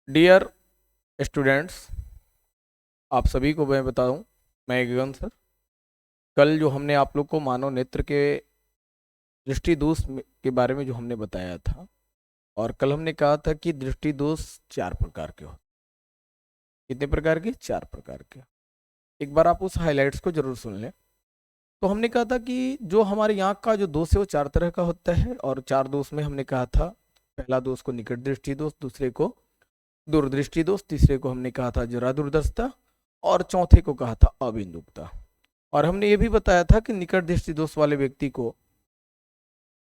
Dear students, आप सभी को मैं बताऊं, मैं गगन सर। कल जो हमने आप लोग को मानव नेत्र के दृष्टि दोष के बारे में जो हमने बताया था, और कल हमने कहा था कि दृष्टि दोष 4 प्रकार के होते। कितने प्रकार के? 4 प्रकार के। एक बार आप उस हाइलाइट्स को जरूर सुन लें। तो हमने कहा था कि जो हमारी आंख का जो दोष है वो 4 तरह का होता है, और 4 दोष में हमने कहा था, पहला दोष को निकट दृष्टि दोष, दूसरे को दूरदृष्टि दोष, तीसरे को हमने कहा था जरा दूरदर्शिता, और चौथे को कहा था अबिंदुकता। और हमने ये भी बताया था कि निकट दृष्टि दोष वाले व्यक्ति को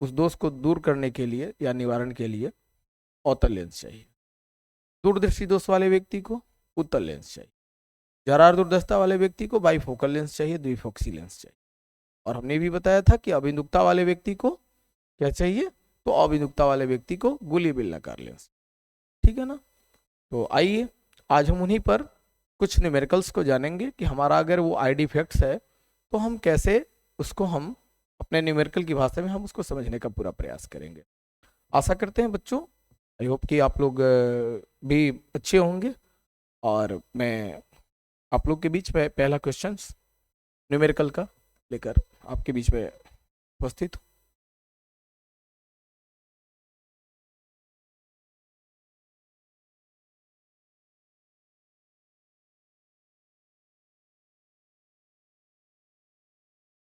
उस दोष को दूर करने के लिए या निवारण के लिए अवतल लेंस चाहिए, दूरदृष्टि दोष वाले व्यक्ति को उत्तल लेंस चाहिए, जरा दूरदर्शिता वाले व्यक्ति को बाइफोकल लेंस चाहिए, द्विफोक्सी लेंस चाहिए। और हमने भी बताया था कि अबिंदुकता वाले व्यक्ति को क्या चाहिए? तो अबिंदुकता वाले व्यक्ति को गोली बेलनाकार लेंस। ठीक है ना? तो आइए आज हम उन्हीं पर कुछ न्यूमेरिकल्स को जानेंगे कि हमारा अगर वो आई डिफेक्ट्स है तो हम कैसे उसको हम अपने न्यूमेरिकल की भाषा में हम उसको समझने का पूरा प्रयास करेंगे। आशा करते हैं बच्चों, आई होप कि आप लोग भी अच्छे होंगे। और मैं आप लोग के बीच में पहला क्वेश्चन न्यूमेरिकल का लेकर आपके बीच में उपस्थित हूँ।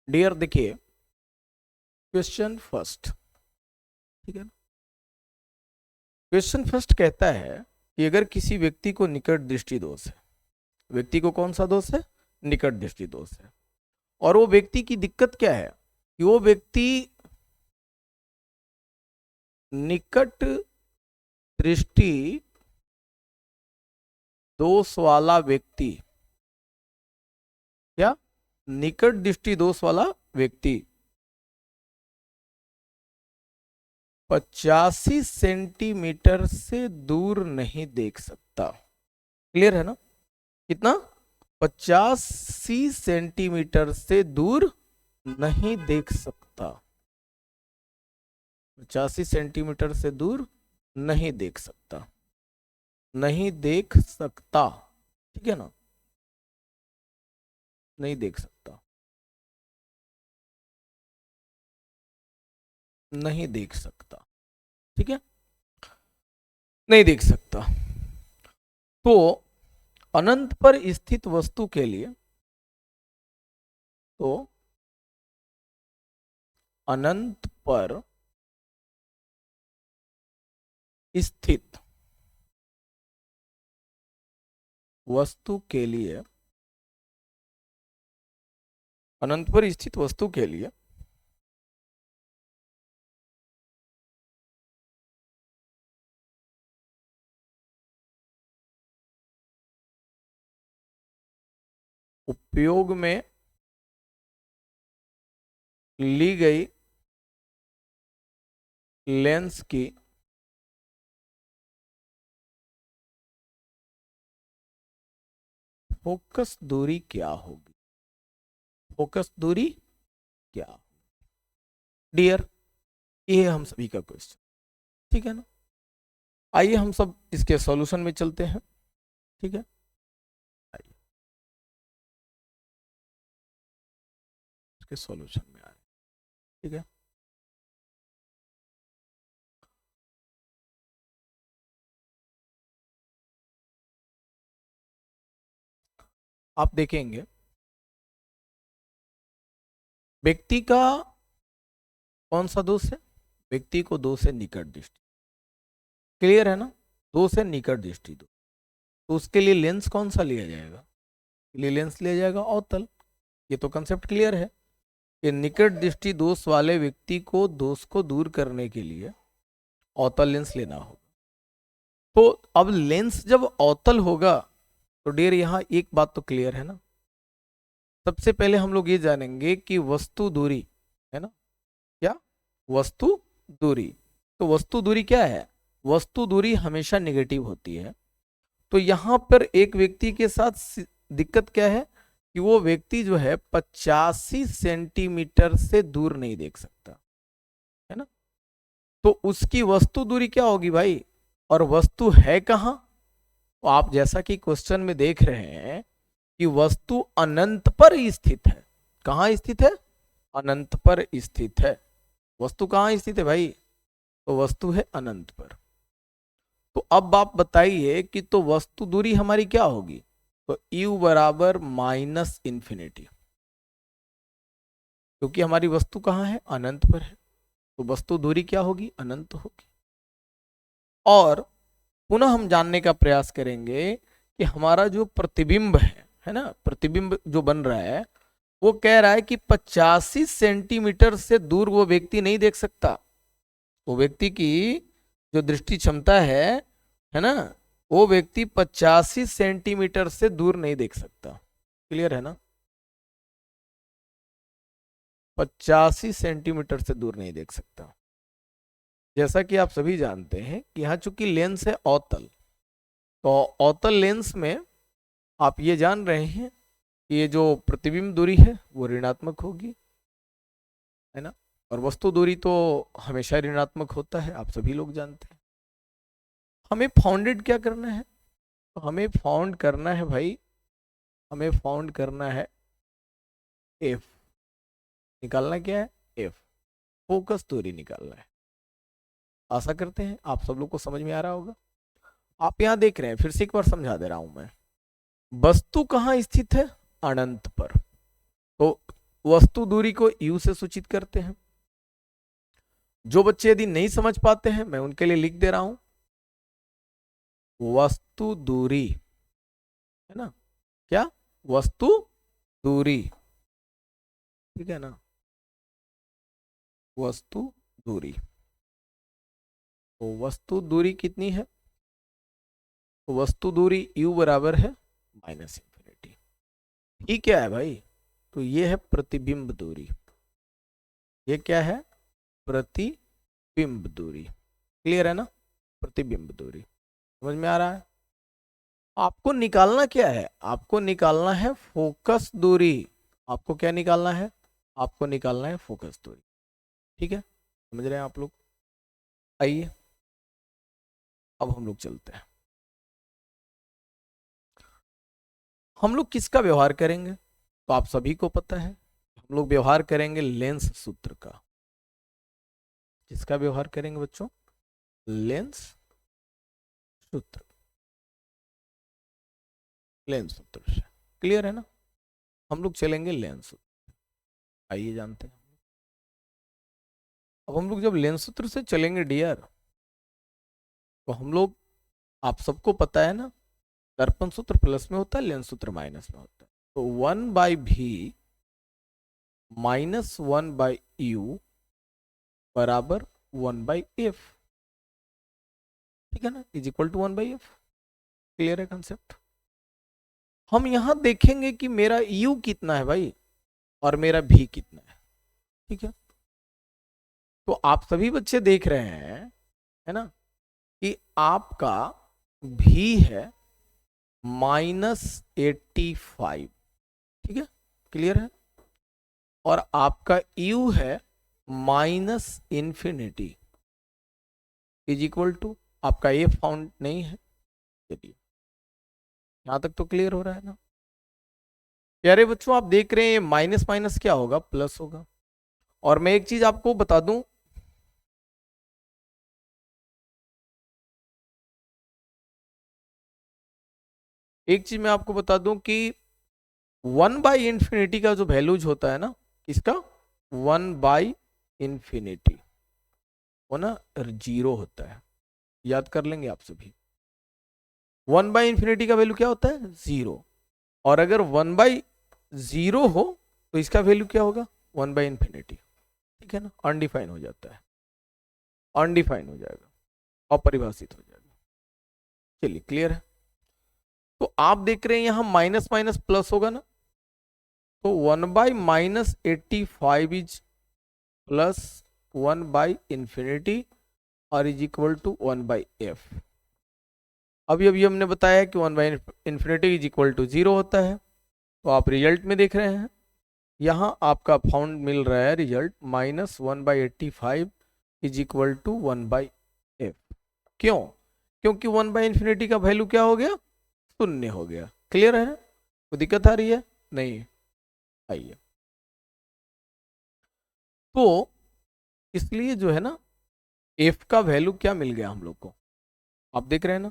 डियर, देखिए क्वेश्चन फर्स्ट। ठीक है ना? क्वेश्चन फर्स्ट कहता है कि अगर किसी व्यक्ति को निकट दृष्टि दोष है, व्यक्ति को कौन सा दोष है? निकट दृष्टि दोष है। और वो व्यक्ति की दिक्कत क्या है कि वो व्यक्ति निकट दृष्टि दोष वाला व्यक्ति, क्या? निकट दृष्टि दोष वाला व्यक्ति 85 सेंटीमीटर से दूर नहीं देख सकता। क्लियर है ना? कितना? 85 सेंटीमीटर से दूर नहीं देख सकता। 85 सेंटीमीटर से दूर नहीं देख सकता, नहीं देख सकता। ठीक है ना? नहीं देख सकता, नहीं देख सकता। ठीक है? नहीं देख सकता। तो अनंत पर स्थित वस्तु के लिए, तो अनंत पर स्थित वस्तु के लिए, अनंत पर स्थित वस्तु के लिए उपयोग में ली गई लेंस की फोकस दूरी क्या होगी? फोकस दूरी क्या? डियर, ये है हम सभी का क्वेश्चन। ठीक है ना? आइए हम सब इसके सॉल्यूशन में चलते हैं। ठीक है? आइए इसके सॉल्यूशन में आए। ठीक है? आप देखेंगे व्यक्ति का कौन सा दोष है? व्यक्ति को दोष है निकट दृष्टि। क्लियर है ना? दोष है निकट दृष्टि दोष। तो उसके लिए लेंस कौन सा लिया जाएगा? लिए लेंस लिया जाएगा अवतल। ये तो कंसेप्ट क्लियर है कि निकट दृष्टि दोष वाले व्यक्ति को दोष को दूर करने के लिए अवतल लेंस लेना होगा। तो अब लेंस जब अवतल होगा तो डियर यहां एक बात तो क्लियर है ना। सबसे पहले हम लोग ये जानेंगे कि वस्तु दूरी है ना, क्या? वस्तु दूरी। तो वस्तु दूरी क्या है? वस्तु दूरी हमेशा नेगेटिव होती है। तो यहां पर एक व्यक्ति के साथ दिक्कत क्या है कि वो व्यक्ति जो है 85 सेंटीमीटर से दूर नहीं देख सकता, है ना? तो उसकी वस्तु दूरी क्या होगी भाई? और वस्तु है कहां? तो आप जैसा कि क्वेश्चन में देख रहे हैं कि वस्तु अनंत पर स्थित है। कहाँ स्थित है? अनंत पर स्थित है। वस्तु कहाँ स्थित है भाई? तो वस्तु है अनंत पर। तो अब आप बताइए कि तो वस्तु दूरी हमारी क्या होगी? तो u बराबर माइनस इंफिनिटी, क्योंकि हमारी वस्तु कहाँ है? अनंत पर है। तो वस्तु दूरी क्या होगी? अनंत होगी। और पुनः हम जानने का प्रयास करेंगे कि हमारा जो प्रतिबिंब है ना, प्रतिबिंब जो बन रहा है वो कह रहा है कि 85 सेंटीमीटर से दूर वो व्यक्ति नहीं देख सकता। वो व्यक्ति की जो दृष्टि क्षमता है ना, वो व्यक्ति 85 सेंटीमीटर से दूर नहीं देख सकता। क्लियर है ना? 85 सेंटीमीटर से दूर नहीं देख सकता। जैसा कि आप सभी जानते हैं कि यहाँ चूंकि लेंस है अवतल, तो अवतल लेंस में आप ये जान रहे हैं कि ये जो प्रतिबिंब दूरी है वो ऋणात्मक होगी, है ना। और वस्तु दूरी तो हमेशा ऋणात्मक होता है, आप सभी लोग जानते हैं। हमें फाउंडेड क्या करना है? तो हमें फाउंड करना है भाई, हमें फाउंड करना है एफ। निकालना क्या है? एफ, फोकस दूरी निकालना है। आशा करते हैं आप सब लोग को समझ में आ रहा होगा। आप यहाँ देख रहे हैं, फिर से एक बार समझा दे रहा हूं मैं। वस्तु कहाँ स्थित है? अनंत पर। तो वस्तु दूरी को u से सूचित करते हैं। जो बच्चे यदि नहीं समझ पाते हैं, मैं उनके लिए लिख दे रहा हूं, वस्तु दूरी, है ना, क्या? वस्तु दूरी, ठीक है ना, वस्तु दूरी। तो वस्तु दूरी कितनी है? तो वस्तु दूरी u बराबर है माइनस इंफिनिटी। ये क्या है भाई? तो ये है प्रतिबिंब दूरी। ये क्या है? प्रतिबिंब दूरी। क्लियर है ना? प्रतिबिंब दूरी समझ में आ रहा है? आपको निकालना क्या है? आपको निकालना है फोकस दूरी। आपको क्या निकालना है? आपको निकालना है फोकस दूरी। ठीक है, समझ रहे हैं आप लोग? आइए अब हम लोग चलते हैं। हम लोग किसका व्यवहार करेंगे? तो आप सभी को पता है, हम लोग व्यवहार करेंगे लेंस सूत्र का। किसका व्यवहार करेंगे बच्चों? लेंस सूत्र, लेंस सूत्र से। क्लियर है ना? हम लोग चलेंगे लेंस सूत्र। आइए जानते हैं। अब हम लोग जब लेंस सूत्र से चलेंगे डियर, तो हम लोग, आप सबको पता है ना, दर्पण सूत्र प्लस में होता है, लेंस सूत्र माइनस में होता है। तो 1/v माइनस 1/u बराबर 1/f, ठीक है ना, is equal to 1/f। Clear है कंसेप्ट? हम यहां देखेंगे कि मेरा u कितना है भाई और मेरा v कितना है। ठीक है, तो आप सभी बच्चे देख रहे हैं, है ना, कि आपका v है -85, ठीक है, क्लियर है, और आपका u है -इंफिनिटी इज इक्वल टू, आपका ये फाउंड नहीं है। चलिए यहां तक तो क्लियर हो रहा है ना प्यारे बच्चों? आप देख रहे हैं ये माइनस माइनस क्या होगा? प्लस होगा। और मैं एक चीज आपको बता दूं, एक चीज मैं आपको बता दूं कि 1/इंफिनिटी का जो वैल्यूज होता है ना, किसका? 1/इंफिनिटी, वो ना 0 होता है। याद कर लेंगे आप सभी। 1/इंफिनिटी का वैल्यू क्या होता है? 0। और अगर 1/0 हो तो इसका वैल्यू क्या होगा? 1/इंफिनिटी। ठीक है ना, अनडिफाइन हो जाता है, अनडिफाइन हो जाएगा, अपरिभाषित हो जाएगा। चलिए क्लियर है? तो आप देख रहे हैं यहां माइनस माइनस प्लस होगा ना, तो 1/-85 इज प्लस 1/इंफिनिटी और इज इक्वल टू 1/f। अभी अभी हमने बताया कि 1/इंफिनिटी इज इक्वल टू 0 होता है। तो आप रिजल्ट में देख रहे हैं, यहाँ आपका फाउंड मिल रहा है result -1/85 is equal to 1/f। क्यों? क्योंकि 1/इंफिनिटी का वैल्यू क्या हो गया? शून्य हो गया। क्लियर है? कोई दिक्कत आ रही है? नहीं। आइए, तो इसलिए जो है ना, एफ का वैल्यू क्या मिल गया हम लोग को, आप देख रहे हैं ना,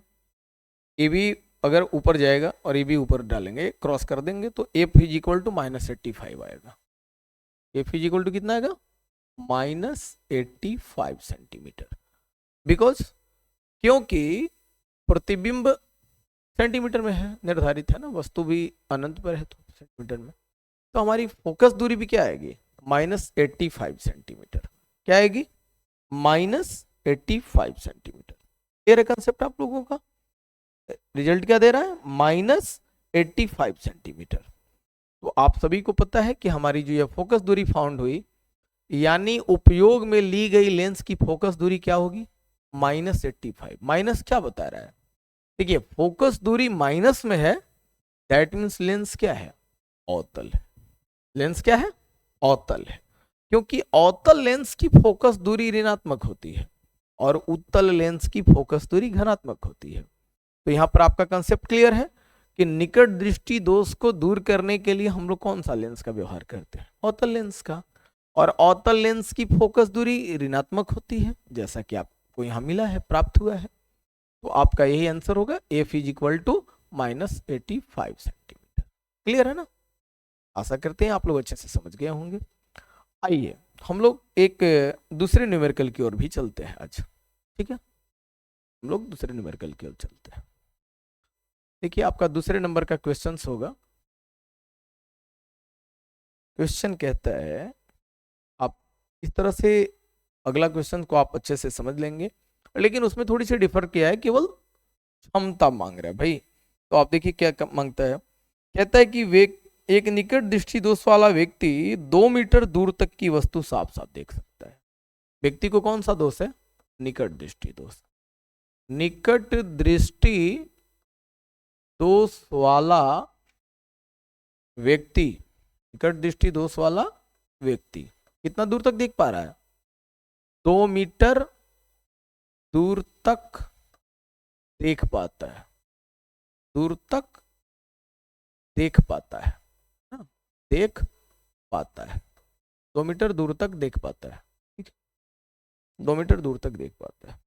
ए बी अगर ऊपर जाएगा और ए बी ऊपर डालेंगे, क्रॉस कर देंगे, तो एफ इज इक्वल टू -85 आएगा। एफ इज इक्वल टू कितना आएगा? -85 सेंटीमीटर। बिकॉज, क्योंकि प्रतिबिंब सेंटीमीटर में है, निर्धारित है ना, वस्तु भी अनंत पर है तो सेंटीमीटर में, तो हमारी फोकस दूरी भी क्या आएगी? -85 सेंटीमीटर। क्या आएगी? -85 सेंटीमीटर। क्लियर है कंसेप्ट आप लोगों का? रिजल्ट क्या दे रहा है? -85 सेंटीमीटर। तो आप सभी को पता है कि हमारी जो ये फोकस दूरी फाउंड हुई, यानी उपयोग में ली गई लेंस की फोकस दूरी क्या होगी? -85। माइनस क्या बता रहा है? देखिए, फोकस दूरी माइनस में है, दैट मीन्स लेंस क्या है? अवतल है। लेंस क्या है? अवतल है। क्योंकि अवतल लेंस की फोकस दूरी ऋणात्मक होती है और उत्तल लेंस की फोकस दूरी धनात्मक होती है। तो यहां पर आपका कंसेप्ट क्लियर है कि निकट दृष्टि दोष को दूर करने के लिए हम लोग कौन सा लेंस का व्यवहार करते हैं? अवतल लेंस का। और अवतल लेंस की फोकस दूरी ऋणात्मक होती है, जैसा कि आपको यहां मिला है, प्राप्त हुआ है। तो आपका यही आंसर होगा, F is equal to -85 centimetre. Clear है ना? आशा करते हैं आप लोग अच्छे से समझ गए होंगे। आइए, हम लोग एक दूसरे न्यूमेरिकल की ओर भी चलते हैं आज। ठीक है, हम लोग दूसरे न्यूमेरिकल की ओर चलते हैं। देखिए, आपका दूसरे नंबर का क्वेश्चन होगा। क्वेश्चन कहता है, आप इस तरह से अगला क्वेश्चन को आप अच्छे से समझ लेंगे, लेकिन उसमें थोड़ी सी डिफर किया है, केवल क्षमता मांग रहा है भाई। तो आप देखिए क्या मांगता है। कहता है कि वे एक निकट दृष्टि दोष वाला व्यक्ति 2 मीटर दूर तक की वस्तु साफ साफ देख सकता है। व्यक्ति को कौन सा दोष है? निकट दृष्टि दोष। निकट दृष्टि दोष वाला व्यक्ति, निकट दृष्टि दोष वाला व्यक्ति कितना दूर तक देख पा रहा है? 2 मीटर दूर तक देख पाता है। दूर तक देख पाता है ना? देख पाता है। 2 मीटर दूर तक देख पाता है। ठीक है, 2 मीटर दूर तक देख पाता है।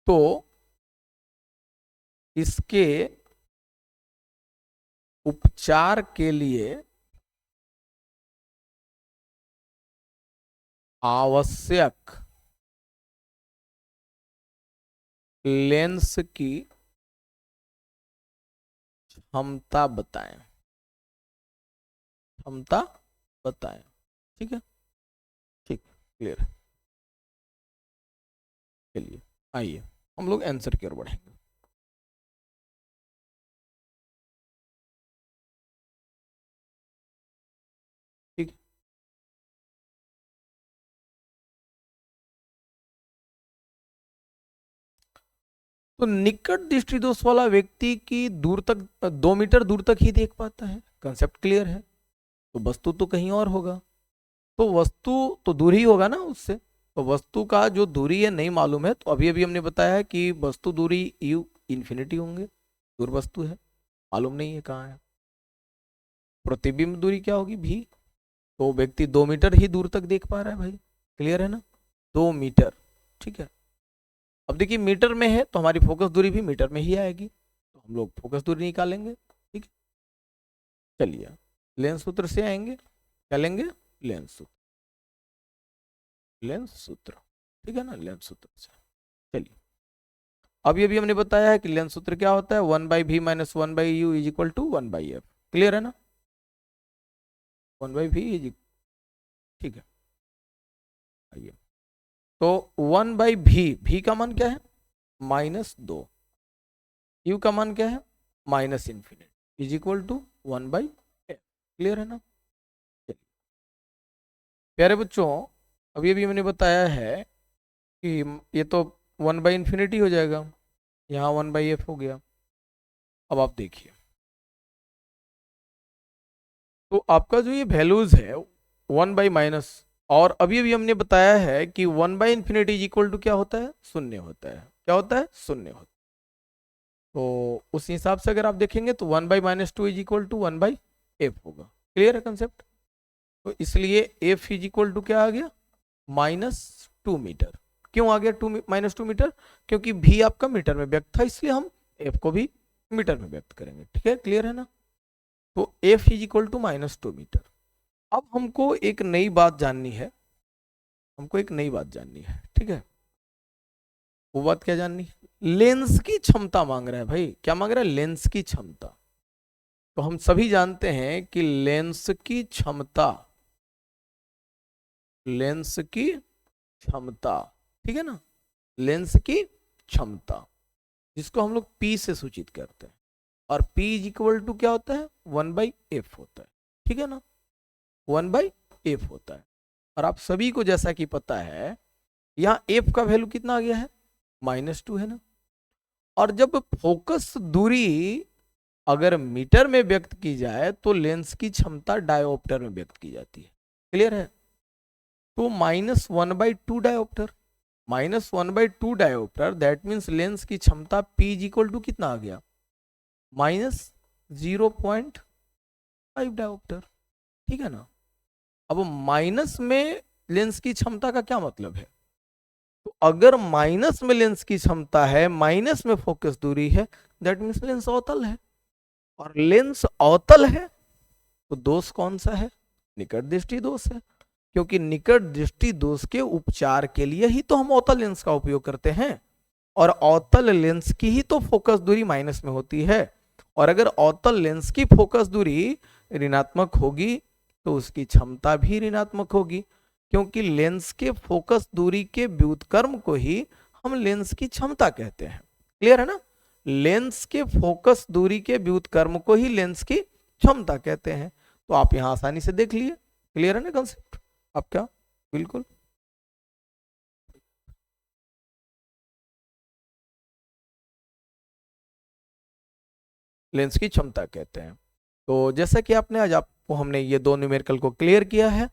तो इसके उपचार के लिए आवश्यक लेंस की क्षमता बताएं। क्षमता बताएं। ठीक है, ठीक, क्लियर। चलिए, आइए हम लोग आंसर की ओर बढ़ेंगे। ठीक, तो निकट दृष्टि दोष वाला व्यक्ति की दूर तक 2 मीटर दूर तक ही देख पाता है। कंसेप्ट क्लियर है। तो वस्तु तो कहीं और होगा, तो वस्तु तो दूर ही होगा ना उससे। तो वस्तु का जो दूरी है नहीं मालूम है, तो अभी अभी हमने बताया है कि वस्तु दूरी यू इन्फिनिटी होंगे, दूर वस्तु है, मालूम नहीं है कहाँ है। प्रतिबिंब दूरी क्या होगी? भी। तो व्यक्ति 2 मीटर ही दूर तक देख पा रहा है भाई। क्लियर है ना? 2 मीटर। ठीक है, अब देखिए मीटर में है तो हमारी फोकस दूरी भी मीटर में ही आएगी, तो हम लोग फोकस दूरी निकालेंगे। ठीक है, चलिए लेंस सूत्र से आएंगे। क्या लेंगे? लेंस सूत्र। लेंस सूत्र, ठीक है ना, लेंस सूत्र से। चलिए, अभी अभी हमने बताया है कि लेंस सूत्र क्या होता है? 1/v - 1/u is equal to 1/f। Clear है ना? 1/v इज, ठीक है। आइए, तो 1/v, v का मान क्या है? -2। u का मान क्या है? -∞, Is equal to 1/f। Clear है ना? चलिए, प्यारे बच्चों, अभी अभी मैंने बताया है कि ये तो 1/∞ हो जाएगा, यहाँ 1/f हो गया। अब आप देखिए, तो आपका जो ये वैल्यूज है 1 बाई माइनस और अभी अभी हमने बताया है कि 1/∞ इज इक्वल टू क्या होता है, शून्य होता है। क्या होता है, शून्य होता है। तो उस हिसाब से अगर आप देखेंगे तो 1/-2 इज इक्वल टू 1/f होगा। क्लियर है कंसेप्ट। तो इसलिए f इज इक्वल टू क्या आ गया, -2 मीटर। क्यों आ गया -2 मीटर, क्योंकि v आपका मीटर में व्यक्त था, इसलिए हम f को भी मीटर में व्यक्त करेंगे। ठीक है, क्लियर है ना। तो f is equal to -2 metre. अब हमको एक नई बात जाननी है, हमको एक नई बात जाननी है। ठीक है, वो बात क्या जाननी है, लेंस की क्षमता मांग रहा है भाई। क्या मांग रहा है, लेंस की क्षमता। तो हम सभी जानते हैं कि लेंस की क्षमता, लेंस की क्षमता, ठीक है ना, लेंस की क्षमता जिसको हम लोग P से सूचित करते हैं, और P इज इक्वल टू क्या होता है, 1/f होता है। ठीक है ना, 1/f होता है। और आप सभी को जैसा कि पता है, यहाँ f का वैल्यू कितना आ गया है, -2 है ना। और जब फोकस दूरी अगर मीटर में व्यक्त की जाए तो लेंस की क्षमता डायोप्टर में व्यक्त की जाती है। क्लियर है। तो -1/2 dioptre, -1/2 dioptre, that means lens की क्षमता P इज इक्वल टू कितना आ गया, -0.5 डायोप्टर। ठीक है ना। अब माइनस में लेंस की क्षमता का क्या मतलब है, तो अगर माइनस में लेंस की क्षमता है, माइनस में फोकस दूरी है, दैट मीन्स लेंस अवतल है। और लेंस अवतल है तो दोष कौन सा है, निकट दृष्टि दोष है। क्योंकि निकट दृष्टि दोष के उपचार के लिए ही तो हम अवतल लेंस का उपयोग करते हैं, और अवतल लेंस की ही तो फोकस दूरी माइनस में होती है। और अगर अवतल लेंस की फोकस दूरी ऋणात्मक होगी तो उसकी क्षमता भी ऋणात्मक होगी, क्योंकि लेंस के फोकस दूरी के व्युत्क्रम को ही हम लेंस की क्षमता कहते हैं। क्लियर है ना। लेंस के फोकस दूरी के व्युत्क्रम को ही लेंस की क्षमता कहते हैं। तो आप यहां आसानी से देख लिए। क्लियर है ना कंसेप्ट आपका, बिल्कुल। लेंस की क्षमता कहते हैं। तो जैसा कि आपने आज आपको हमने ये दो न्यूमेरिकल को क्लियर किया है,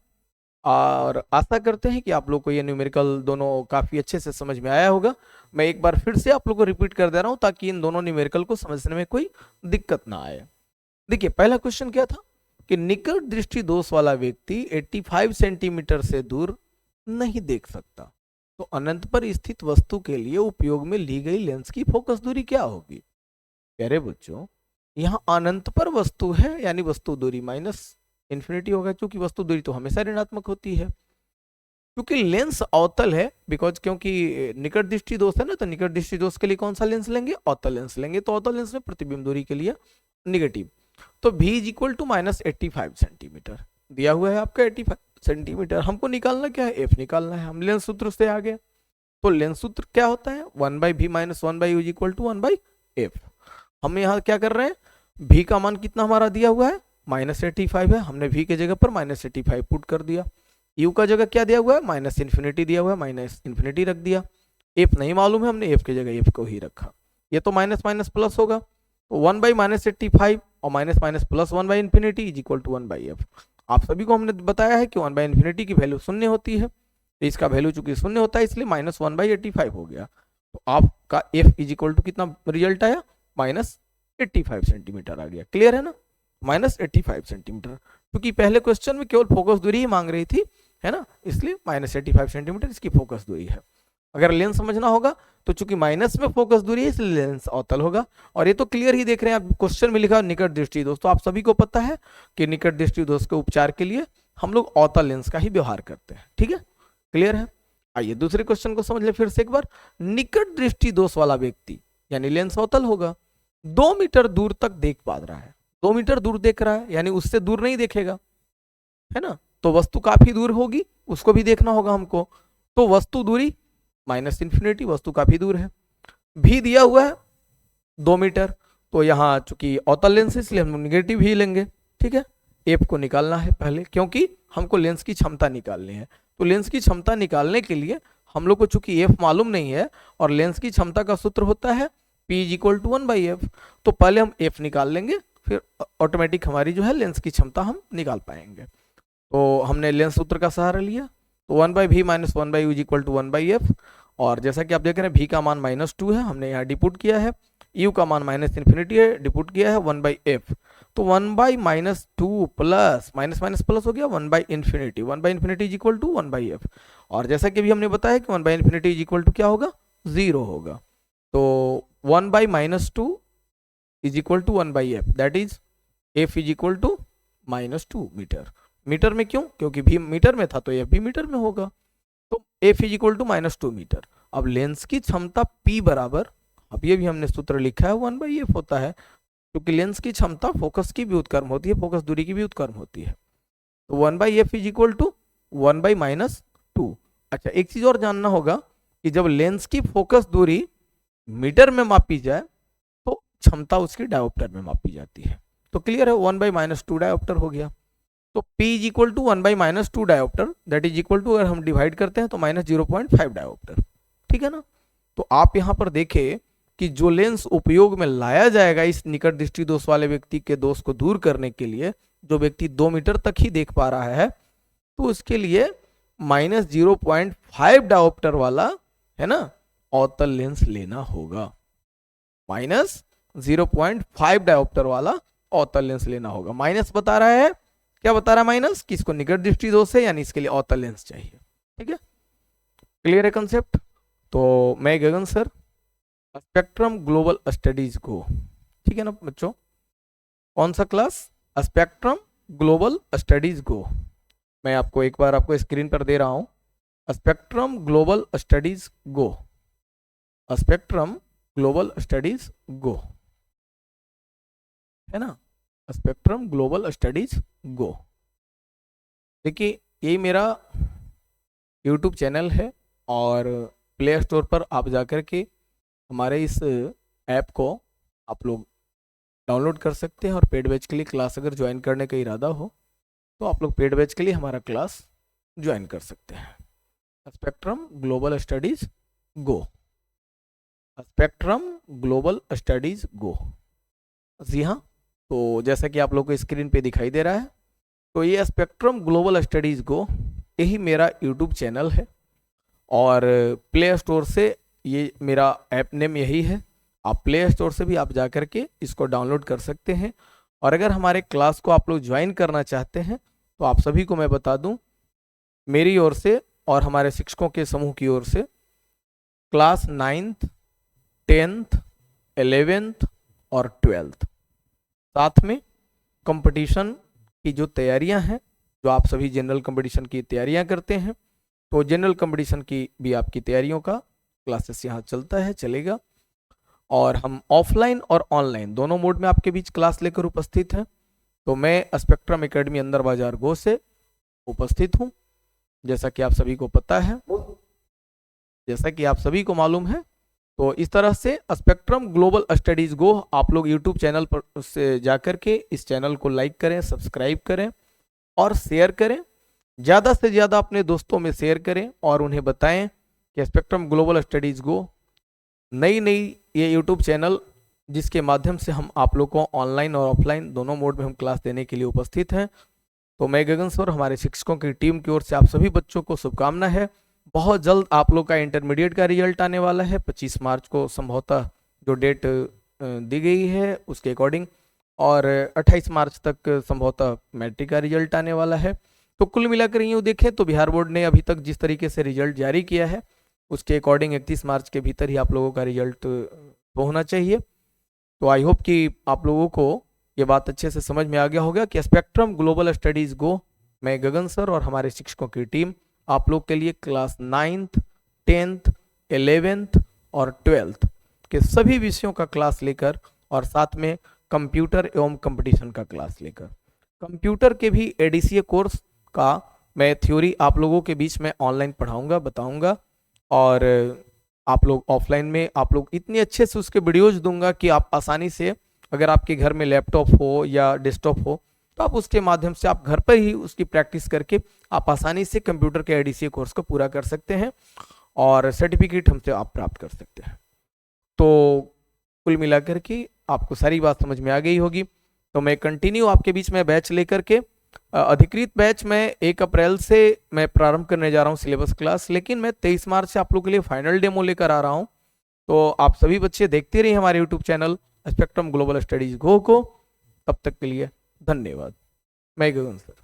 और आशा करते हैं कि आप लोग को ये न्यूमेरिकल दोनों काफ़ी अच्छे से समझ में आया होगा। मैं एक बार फिर से आप लोग को रिपीट कर दे रहा हूँ ताकि इन दोनों न्यूमेरिकल को समझने में कोई दिक्कत ना आए। देखिए, पहला क्वेश्चन क्या था कि निकट दृष्टि दोष वाला व्यक्ति 85 सेंटीमीटर से दूर नहीं देख सकता, तो अनंत पर स्थित वस्तु के लिए उपयोग में ली गई लेंस की फोकस दूरी क्या होगी। प्यारे बच्चों, यहाँ अनंत पर वस्तु है, यानी वस्तु दूरी -∞ होगा, क्योंकि वस्तु दूरी तो हमेशा ऋणात्मक होती है। क्योंकि लेंस अवतल है, बिकॉज क्योंकि निकट दृष्टि दोष है ना, तो निकट दृष्टि दोष के लिए कौन सा लेंस लेंगे, अवतल लेंस लेंगे। तो अवतल लेंस में प्रतिबिंब दूरी के लिए निगेटिव, तो v is equal to -85 centimetre दिया हुआ है आपका 85 सेंटीमीटर। हमको निकालना क्या है, f निकालना है। हम लेंस सूत्र से आ गए, तो लेंस सूत्र क्या होता है, 1/v - 1/u is equal to 1/f। हम यहाँ क्या कर रहे हैं, v का मान कितना हमारा दिया हुआ है, -85 है। हमने v के जगह पर -85 पुट कर दिया। u का जगह क्या दिया हुआ है, -∞ दिया हुआ है, -∞ रख दिया। f नहीं मालूम है, हमने f के जगह f को ही रखा। ये तो माइनस माइनस प्लस होगा, तो 1/-85 और minus minus plus 1/∞ is equal to 1/f। आप सभी को हमने बताया है कि 1/∞ की वैल्यू शून्य होती है, तो इसका वैल्यू चूंकि शून्य होता है इसलिए -1/85 हो गया। तो आपका f इज इक्वल टू कितना रिजल्ट आया, -85 सेंटीमीटर आ गया। क्लियर है ना, -85 सेंटीमीटर। क्योंकि पहले क्वेश्चन में केवल फोकस दूरी ही मांग रही थी, है ना, इसलिए -85 सेंटीमीटर इसकी फोकस दूरी है। अगर लेंस समझना होगा तो चूंकि माइनस में फोकस दूरी है इसलिए लेंस अवतल होगा। और ये तो क्लियर ही देख रहे हैं आप, क्वेश्चन में लिखा निकट दृष्टि दोष, तो आप सभी को पता है कि निकट दृष्टि दोष के उपचार के लिए हम लोग अवतल लेंस का ही व्यवहार करते हैं। ठीक है, क्लियर है। आइए दूसरे क्वेश्चन को समझ ले फिर से एक बार। निकट दृष्टि दोष वाला व्यक्ति यानी लेंस अवतल होगा, 2 मीटर दूर तक देख पा रहा है। 2 मीटर दूर देख रहा है, यानी उससे दूर नहीं देखेगा, है ना, तो वस्तु काफी दूर होगी, उसको भी देखना होगा हमको। तो वस्तु दूरी -∞, वस्तु काफी दूर है। भी दिया हुआ है 2 मीटर, तो यहाँ चूंकि अवतल लेंस है इसलिए हम निगेटिव ही लेंगे। ठीक है, एफ को निकालना है पहले, क्योंकि हमको लेंस की क्षमता निकालनी है। तो लेंस की क्षमता निकालने के लिए हम लोग को चूंकि एफ मालूम नहीं है, और लेंस की क्षमता का सूत्र होता है P is equal to 1/f। तो पहले हम एफ निकाल लेंगे, फिर ऑटोमेटिक हमारी जो है लेंस की क्षमता हम निकाल पाएंगे। तो हमने लेंस सूत्र का सहारा लिया, तो 1/v minus 1/u is equal to 1/f। और जैसा कि आप देख रहे हैं v का मान -2 है, हमने यहाँ डिपुट किया है, u का मान -∞ है, डिपुट किया है 1/f। तो 1/-2 प्लस माइनस माइनस प्लस हो गया 1/∞, 1/∞ इज इक्वल टू 1/f। और जैसा कि अभी हमने बताया कि 1/∞ इज इक्वल टू क्या होगा, 0 होगा। तो 1/-2 is equal to 1/f, that is f is equal to -2 metre. Metre में क्यों, क्योंकि v मीटर में था तो f भी मीटर में होगा। तो f is equal to -2 metre. अब लेंस की क्षमता p बराबर, अब ये भी हमने सूत्र लिखा है 1/f होता है, क्योंकि लेंस की क्षमता फोकस की व्युत्क्रम होती है, फोकस दूरी की व्युत्क्रम होती है। तो 1/f इज इक्वल टू 1/-2। अच्छा, एक चीज और जानना होगा कि जब लेंस की फोकस दूरी मीटर में मापी जाए तो क्षमता उसकी डायोप्टर में मापी जाती है। तो क्लियर है, 1/-2 डायोप्टर हो गया। तो P is equal to 1/-2 dioptre, that is equal to, अगर हम डिवाइड करते हैं तो -0.5 डायोप्टर। ठीक है ना। तो आप यहाँ पर देखें कि जो लेंस उपयोग में लाया जाएगा इस निकट दृष्टि दोष वाले व्यक्ति के दोष को दूर करने के लिए, जो व्यक्ति 2 मीटर तक ही देख पा रहा है, तो उसके लिए -0.5 डायोप्टर वाला, है ना, अवतल लेंस लेना होगा। -0.5 डायोप्टर वाला अवतल लेंस लेना होगा। माइनस बता रहा है, क्या बता रहा है माइनस, कि इसको निकट दृष्टि दोष है, यानी इसके लिए अवतल लेंस चाहिए। ठीक है, क्लियर है कंसेप्ट। तो मैं गगन सर, स्पेक्ट्रम ग्लोबल स्टडीज को, ठीक है ना बच्चों, कौन सा क्लास, स्पेक्ट्रम ग्लोबल स्टडीज को, मैं आपको एक बार आपको स्क्रीन पर दे रहा हूं, स्पेक्ट्रम ग्लोबल स्टडीज गो, स्पेक्ट्रम ग्लोबल स्टडीज गो, है ना, स्पेक्ट्रम ग्लोबल स्टडीज गो। देखिए ये मेरा यूट्यूब चैनल है और प्ले स्टोर पर आप जाकर के हमारे इस ऐप को आप लोग डाउनलोड कर सकते हैं, और पेड बैच के लिए क्लास अगर ज्वाइन करने का इरादा हो तो आप लोग पेड बैच के लिए हमारा क्लास ज्वाइन कर सकते हैं। स्पेक्ट्रम ग्लोबल स्टडीज गो, स्पेक्ट्रम ग्लोबल स्टडीज गो। जी हाँ, तो जैसा कि आप लोग को स्क्रीन पे दिखाई दे रहा है, तो ये स्पेक्ट्रम ग्लोबल स्टडीज गो, यही मेरा यूट्यूब चैनल है, और प्ले स्टोर से ये मेरा ऐप नेम यही है। आप प्ले स्टोर से भी आप जा कर के इसको डाउनलोड कर सकते हैं। और अगर हमारे क्लास को आप लोग ज्वाइन करना चाहते हैं तो आप सभी को मैं बता दूं, मेरी ओर से और हमारे शिक्षकों के समूह की ओर से क्लास 9th 10th 11th और 12th, साथ में कंपटीशन की जो तैयारियां हैं, जो आप सभी जनरल कंपटीशन की तैयारियां करते हैं, तो जनरल कंपटीशन की भी आपकी तैयारियों का क्लासेस यहाँ चलता है, चलेगा। और हम ऑफलाइन और ऑनलाइन दोनों मोड में आपके बीच क्लास लेकर उपस्थित हैं। तो मैं स्पेक्ट्रम एकेडमी अंदर बाजार गो से उपस्थित हूँ, जैसा कि आप सभी को पता है, जैसा कि आप सभी को मालूम है। तो इस तरह से स्पेक्ट्रम ग्लोबल स्टडीज गो आप लोग यूट्यूब चैनल पर से जाकर के इस चैनल को लाइक करें, सब्सक्राइब करें और शेयर करें, ज़्यादा से ज़्यादा अपने दोस्तों में शेयर करें और उन्हें बताएं कि स्पेक्ट्रम ग्लोबल स्टडीज गो नई नई ये यूट्यूब चैनल, जिसके माध्यम से हम आप लोग को ऑनलाइन और ऑफलाइन दोनों मोड में हम क्लास देने के लिए उपस्थित हैं। तो मैं गगन सर, हमारे शिक्षकों की टीम की ओर से आप सभी बच्चों को शुभकामना है। बहुत जल्द आप लोग का इंटरमीडिएट का रिजल्ट आने वाला है, 25 मार्च को संभवतः जो डेट दी गई है उसके अकॉर्डिंग, और 28 मार्च तक संभवतः मैट्रिक का रिजल्ट आने वाला है। तो कुल मिलाकर यूँ देखें तो बिहार बोर्ड ने अभी तक जिस तरीके से रिजल्ट जारी किया है उसके अकॉर्डिंग 31 मार्च के भीतर ही आप लोगों का रिजल्ट होना चाहिए। तो आई होप कि आप लोगों को ये बात अच्छे से समझ में आ गया होगा कि स्पेक्ट्रम ग्लोबल स्टडीज गो, मैं गगन सर और हमारे शिक्षकों की टीम आप लोग के लिए क्लास 9th 10th 11th और 12th के सभी विषयों का क्लास लेकर, और साथ में कंप्यूटर एवं कंपटीशन का क्लास लेकर, कंप्यूटर के भी एडीसीए कोर्स का मैं थ्योरी आप लोगों के बीच में ऑनलाइन पढ़ाऊंगा, बताऊंगा, और आप लोग ऑफलाइन में आप लोग इतने अच्छे से उसके वीडियोज दूंगा कि आप आसानी से, अगर आपके घर में लैपटॉप हो या डेस्कटॉप हो, तो आप उसके माध्यम से आप घर पर ही उसकी प्रैक्टिस करके आप आसानी से कंप्यूटर के एडीसीए कोर्स को पूरा कर सकते हैं और सर्टिफिकेट हमसे आप प्राप्त कर सकते हैं। तो कुल मिलाकर के आपको सारी बात समझ में आ गई होगी। तो मैं कंटिन्यू आपके बीच में बैच लेकर के अधिकृत बैच में 1 अप्रैल से मैं प्रारंभ करने जा रहा हूँ सिलेबस क्लास, लेकिन मैं 23 मार्च से आप लोग के लिए फाइनल डेमो लेकर आ रहा हूँ। तो आप सभी बच्चे देखते रहिए हमारे YouTube channel Spectrum Global Studies go को। तब तक के लिए धन्यवाद। मैं गगन सर।